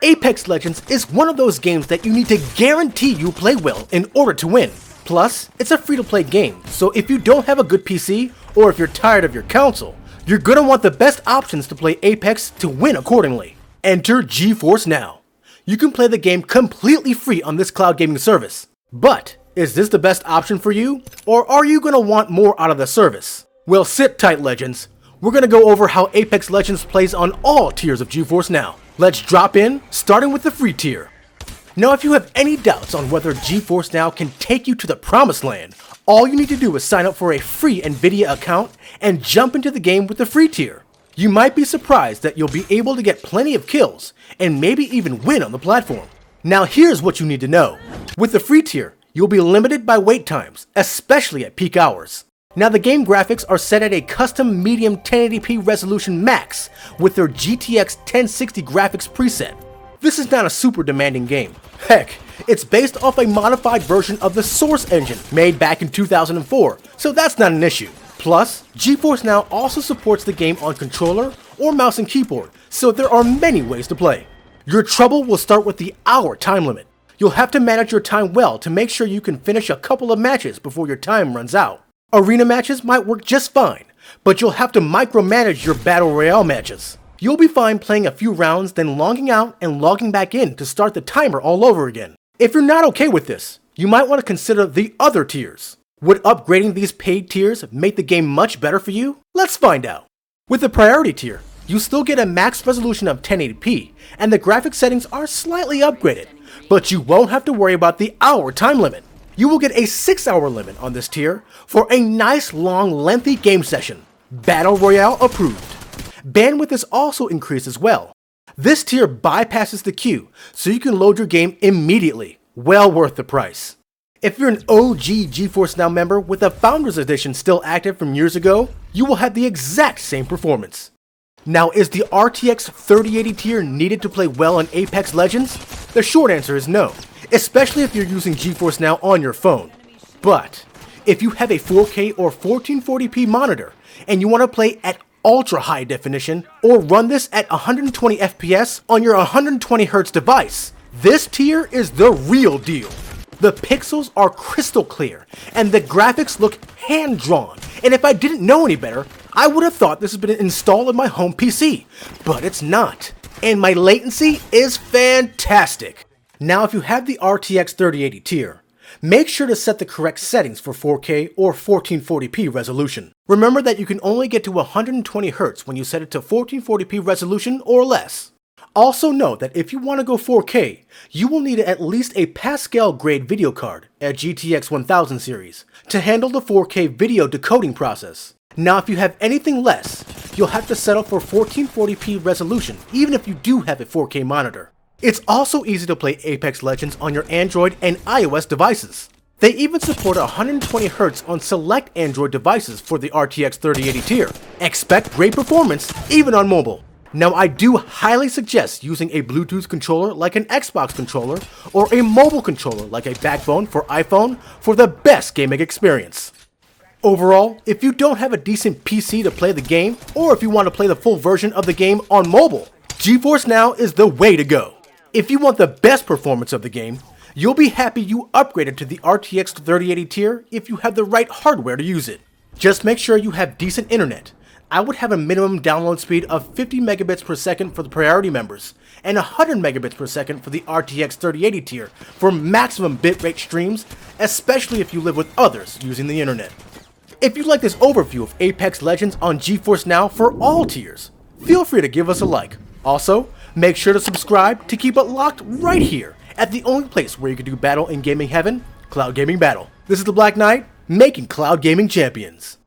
Apex Legends is one of those games that you need to guarantee you play well in order to win. Plus, it's a free-to-play game, so if you don't have a good PC, or if you're tired of your console, you're gonna want the best options to play Apex to win accordingly. Enter GeForce Now. You can play the game completely free on this cloud gaming service. But, is this the best option for you? Or are you gonna want more out of the service? Well, sit tight, Legends. We're gonna go over how Apex Legends plays on all tiers of GeForce Now. Let's drop in, starting with the free tier. Now, if you have any doubts on whether GeForce Now can take you to the promised land, all you need to do is sign up for a free Nvidia account and jump into the game with the free tier. You might be surprised that you'll be able to get plenty of kills, and maybe even win on the platform. Now here's what you need to know. With the free tier, you'll be limited by wait times, especially at peak hours. Now the game graphics are set at a custom medium 1080p resolution max with their GTX 1060 graphics preset. This is not a super demanding game. Heck, it's based off a modified version of the Source engine made back in 2004, so that's not an issue. Plus, GeForce Now also supports the game on controller or mouse and keyboard, so there are many ways to play. Your trouble will start with the hour time limit. You'll have to manage your time well to make sure you can finish a couple of matches before your time runs out. Arena matches might work just fine, but you'll have to micromanage your Battle Royale matches. You'll be fine playing a few rounds, then logging out and logging back in to start the timer all over again. If you're not okay with this, you might want to consider the other tiers. Would upgrading these paid tiers make the game much better for you? Let's find out. With the priority tier, you still get a max resolution of 1080p, and the graphic settings are slightly upgraded, but you won't have to worry about the hour time limit. You will get a 6-hour limit on this tier for a nice long lengthy game session. Battle Royale approved. Bandwidth is also increased as well. This tier bypasses the queue, so you can load your game immediately. Well worth the price. If you're an OG GeForce Now member with a Founders Edition still active from years ago, you will have the exact same performance. Now, is the RTX 3080 tier needed to play well on Apex Legends? The short answer is no, especially if you're using GeForce Now on your phone. But, if you have a 4K or 1440p monitor, and you want to play at ultra high definition, or run this at 120 FPS on your 120Hz device, this tier is the real deal. The pixels are crystal clear, and the graphics look hand-drawn, and if I didn't know any better, I would have thought this had been installed on my home PC, but it's not, and my latency is fantastic. Now, if you have the RTX 3080 tier, make sure to set the correct settings for 4K or 1440p resolution. Remember that you can only get to 120Hz when you set it to 1440p resolution or less. Also note that if you want to go 4K, you will need at least a Pascal grade video card, a GTX 1000 series, to handle the 4K video decoding process. Now, if you have anything less, you'll have to settle for 1440p resolution, even if you do have a 4K monitor. It's also easy to play Apex Legends on your Android and iOS devices. They even support 120Hz on select Android devices for the RTX 3080 tier. Expect great performance even on mobile. Now, I do highly suggest using a Bluetooth controller like an Xbox controller or a mobile controller like a Backbone for iPhone for the best gaming experience. Overall, if you don't have a decent PC to play the game, or if you want to play the full version of the game on mobile, GeForce Now is the way to go. If you want the best performance of the game, you'll be happy you upgraded to the RTX 3080 tier if you have the right hardware to use it. Just make sure you have decent internet. I would have a minimum download speed of 50 megabits per second for the priority members, and 100 megabits per second for the RTX 3080 tier for maximum bitrate streams, especially if you live with others using the internet. If you like this overview of Apex Legends on GeForce Now for all tiers, feel free to give us a like. Also, make sure to subscribe to keep it locked right here at the only place where you can do battle in gaming heaven, Cloud Gaming Battle. This is the Black Knight, making cloud gaming champions.